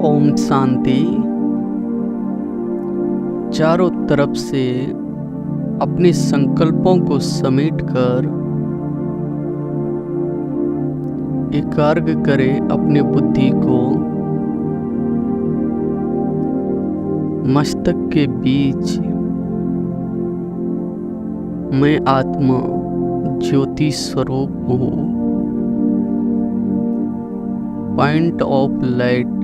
ओम शांति। चारों तरफ से अपने संकल्पों को समेटकर एकाग्र करे अपने बुद्धि को मस्तक के बीच। मैं आत्मा ज्योति स्वरूप हूँ। पॉइंट ऑफ लाइट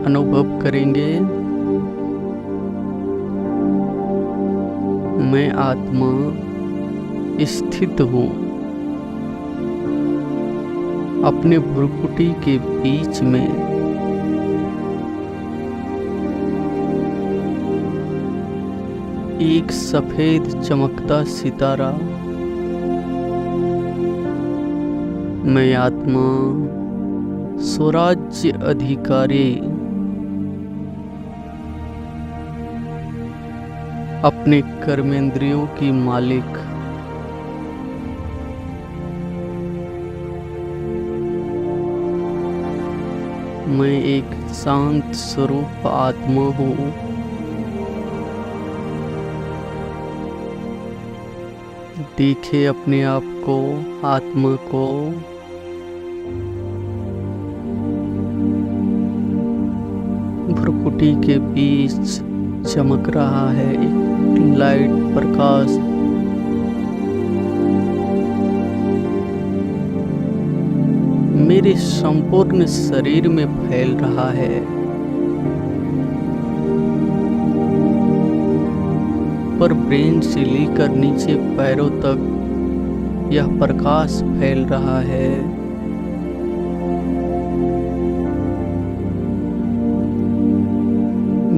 अनुभव करेंगे। मैं आत्मा स्थित हूँ अपने भ्रुकुटी के बीच में। एक सफेद चमकता सितारा। मैं आत्मा स्वराज्य अधिकारी अपने कर्मेंद्रियों की मालिक। मैं एक शांत स्वरूप आत्मा हूँ। देखे अपने आप को, आत्मा को। भ्रुकुटी के बीच चमक रहा है एक लाइट प्रकाश। मेरे संपूर्ण शरीर में फैल रहा है। पर ब्रेन से लेकर नीचे पैरों तक यह प्रकाश फैल रहा है।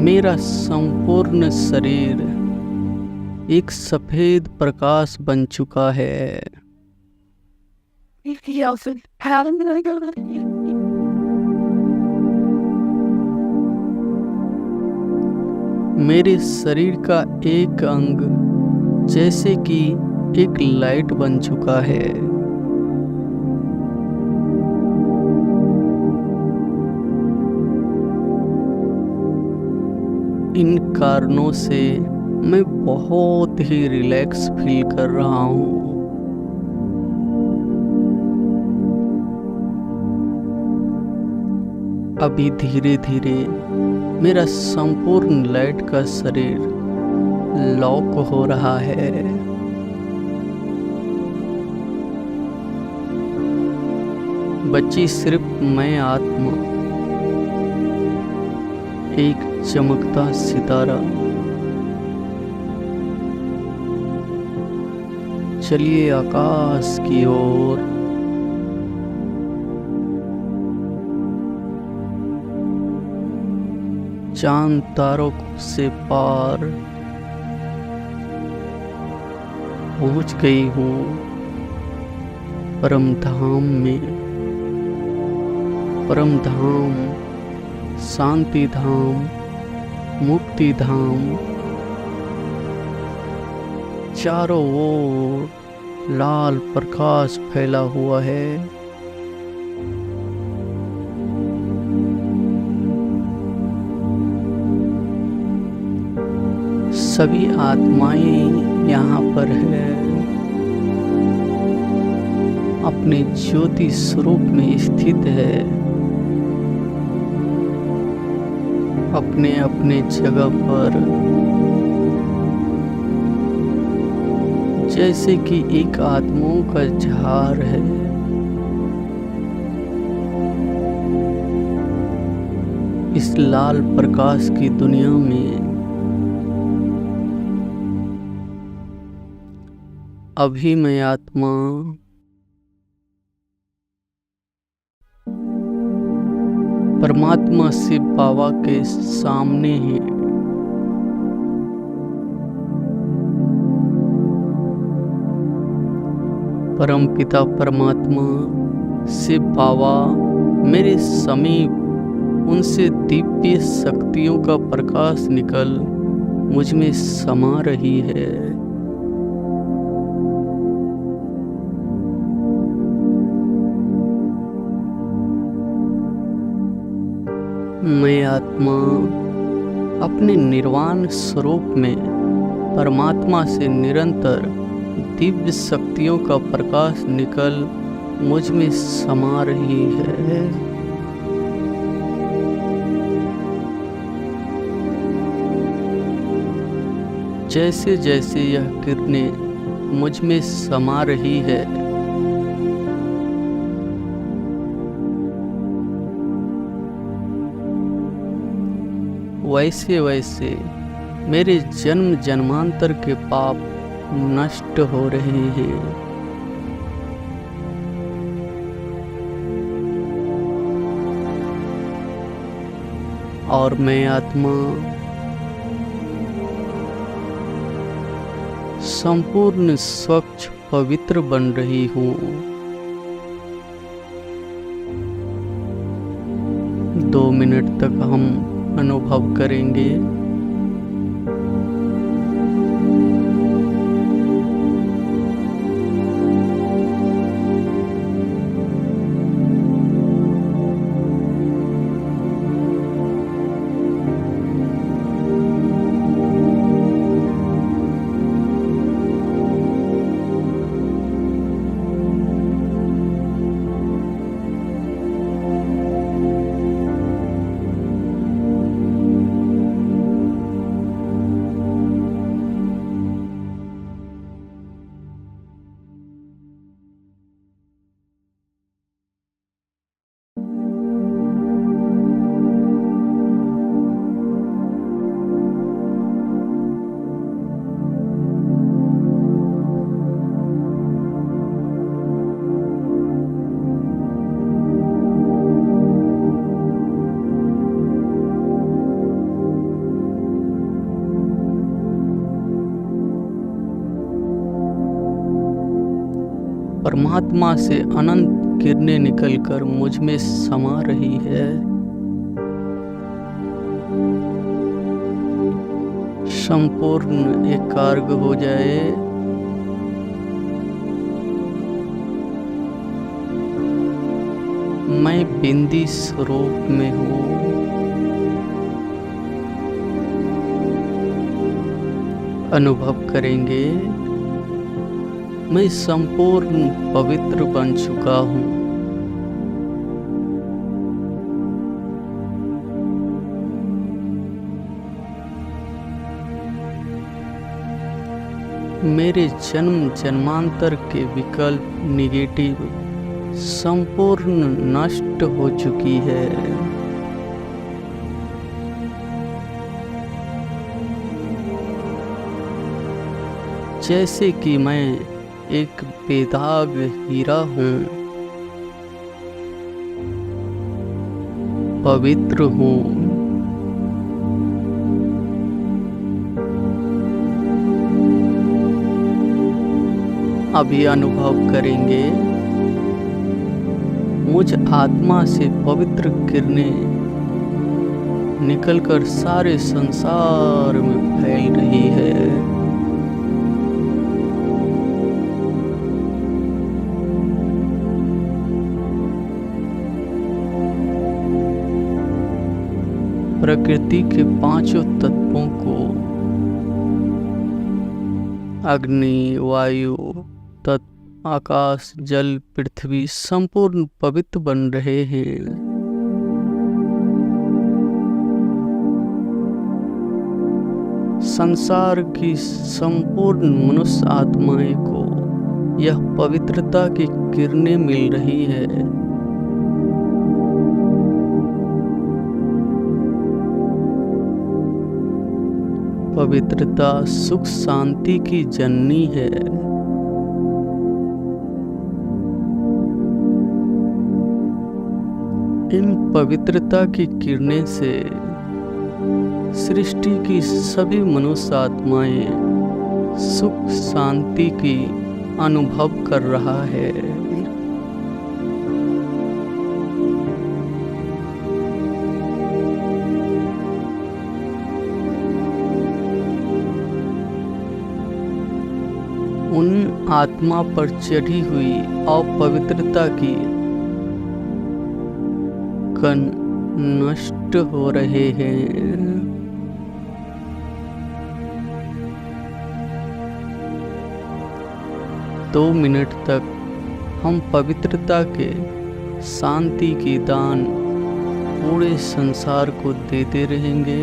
मेरा संपूर्ण शरीर एक सफेद प्रकाश बन चुका है। मेरे शरीर का एक अंग जैसे कि एक लाइट बन चुका है। इन कारणों से मैं बहुत ही रिलैक्स फील कर रहा हूँ। अभी धीरे धीरे मेरा संपूर्ण लाइट का शरीर लॉक हो रहा है। बची सिर्फ मैं आत्मा, एक चमकता सितारा। चलिए आकाश की ओर। चांद तारों से पार पहुंच गई हूँ परम धाम में। परम धाम, शांति धाम, मुक्ति धाम। चारों ओर लाल प्रकाश फैला हुआ है। सभी आत्माएं यहाँ पर है, अपने ज्योति स्वरूप में स्थित है, अपने अपने जगह पर। जैसे कि एक आत्माओं का झार है। इस लाल प्रकाश की दुनिया में अभी मैं आत्मा परमात्मा शिव बाबा के सामने है। परम पिता परमात्मा शिव बाबा मेरे समीप, उनसे दिव्य शक्तियों का प्रकाश निकल मुझ में समा रही है। मैं आत्मा अपने निर्वाण स्वरूप में परमात्मा से निरंतर दिव्य शक्तियों का प्रकाश निकल मुझ में समा रही है। जैसे जैसे यह किरणें मुझ में समा रही है, वैसे वैसे मेरे जन्म जन्मांतर के पाप नष्ट हो रहे हैं। और मैं आत्मा संपूर्ण स्वच्छ पवित्र बन रही हूँ। 2 मिनट तक हम अनुभव करेंगे। परमात्मा से अनंत किरणें निकलकर मुझ में समा रही है। संपूर्ण एकाग्र हो जाए। मैं बिंदी स्वरूप में हूँ। अनुभव करेंगे, मैं संपूर्ण पवित्र बन चुका हूँ। मेरे जन्म जन्मांतर के विकल्प निगेटिव संपूर्ण नष्ट हो चुकी है। जैसे कि मैं एक बेदाग हीरा हूँ, पवित्र हूँ। अभी अनुभव करेंगे, मुझ आत्मा से पवित्र किरणें निकलकर सारे संसार में फैल रही है। प्रकृति के 5 तत्वों को, अग्नि, वायु तत्व, आकाश, जल, पृथ्वी संपूर्ण पवित्र बन रहे हैं। संसार की संपूर्ण मनुष्य आत्माएं को यह पवित्रता की किरणें मिल रही है। पवित्रता सुख शांति की जननी है। इन पवित्रता की किरणें से सृष्टि की सभी मनुष्य आत्माएं सुख शांति की अनुभव कर रहा है। उन आत्मा पर चढ़ी हुई अपवित्रता की कण नष्ट हो रहे हैं। 2 मिनट तक हम पवित्रता के शांति की दान पूरे संसार को देते रहेंगे।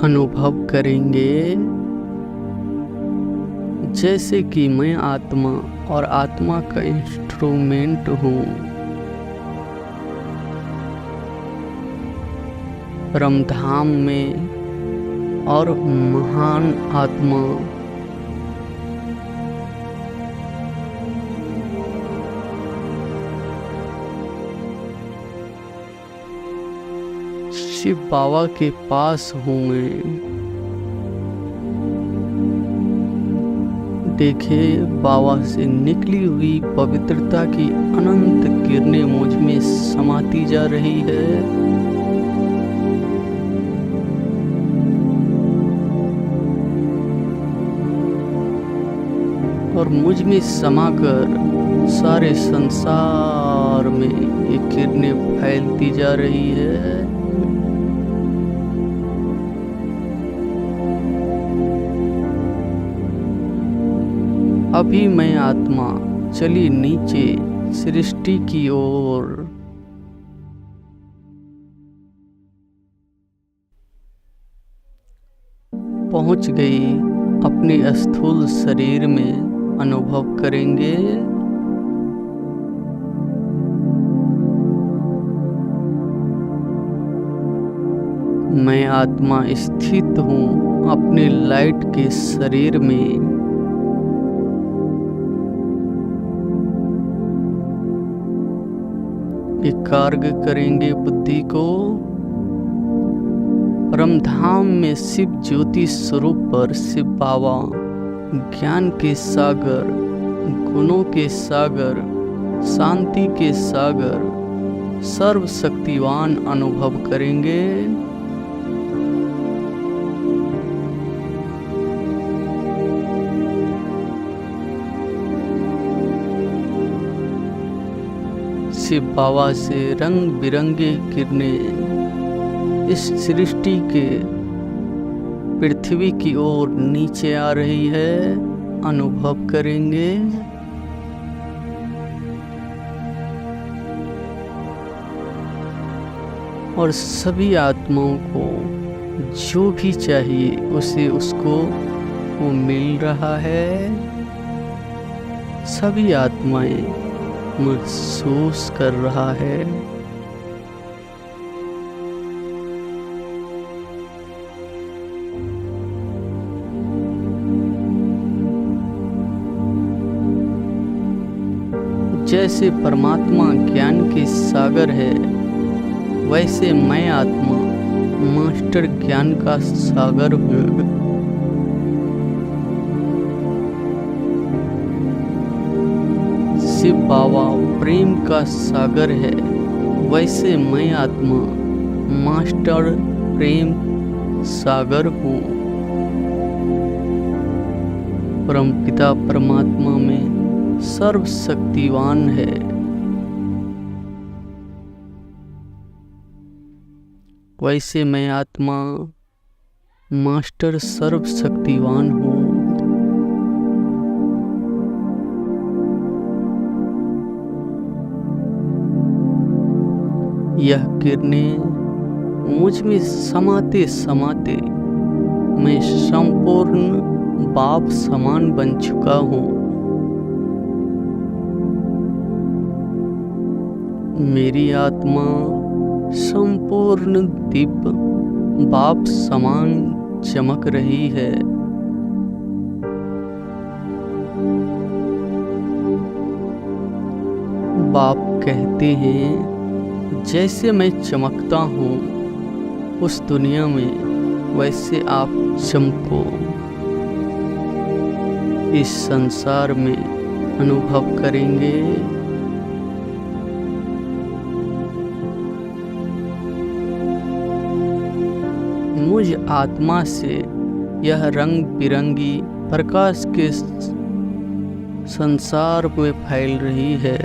अनुभव करेंगे जैसे कि मैं आत्मा और आत्मा का इंस्ट्रूमेंट हूँ। परमधाम में और महान आत्मा शिव बाबा के पास हूँ मैं। देखे बाबा से निकली हुई पवित्रता की अनंत किरणें मुझ में समाती जा रही है। और मुझ में समाकर सारे संसार में ये किरणें फैलती जा रही है। अभी मैं आत्मा चली नीचे सृष्टि की ओर। पहुंच गई अपने स्थूल शरीर में। अनुभव करेंगे मैं आत्मा स्थित हूँ अपने लाइट के शरीर में। एकाग्र करेंगे बुद्धि को। परमधाम में शिव ज्योति स्वरूप पर शिव बाबा ज्ञान के सागर, गुणों के सागर, शांति के सागर, सर्वशक्तिवान अनुभव करेंगे। शिव बाबा से रंग बिरंगे किरणें इस सृष्टि के पृथ्वी की ओर नीचे आ रही है। अनुभव करेंगे और सभी आत्माओं को जो भी चाहिए उसे उसको वो मिल रहा है। सभी आत्माएं महसूस कर रहा है। जैसे परमात्मा ज्ञान के सागर है, वैसे मैं आत्मा मास्टर ज्ञान का सागर हूँ। शिव बाबा प्रेम का सागर है, वैसे मैं आत्मा मास्टर प्रेम सागर हूँ। परमपिता परमात्मा में सर्वशक्तिवान है, वैसे मैं आत्मा मास्टर सर्वशक्तिवान हूँ। यह किरणें मुझ में समाते समाते मैं संपूर्ण बाप समान बन चुका हूँ। मेरी आत्मा संपूर्ण दिव्य बाप समान चमक रही है। बाप कहते हैं, जैसे मैं चमकता हूँ उस दुनिया में, वैसे आप चमको। इस संसार में अनुभव करेंगे। मुझ आत्मा से यह रंग बिरंगी प्रकाश के संसार में फैल रही है।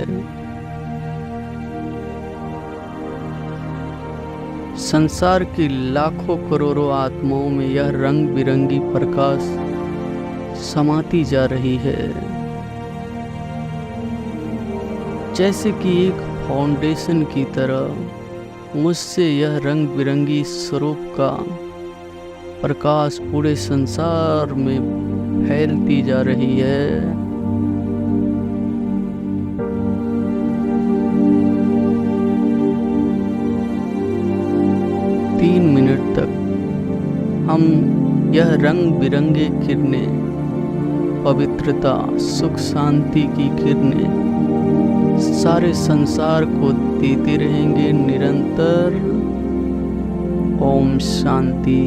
संसार की लाखों करोड़ों आत्माओं में यह रंग बिरंगी प्रकाश समाती जा रही है। जैसे कि एक फाउंडेशन की तरह मुझसे यह रंग बिरंगी स्वरूप का प्रकाश पूरे संसार में फैलती जा रही है। तीन मिनट तक हम यह रंग बिरंगे किरणें, पवित्रता, सुख शांति की किरणें सारे संसार को देते रहेंगे निरंतर। ओम शांति।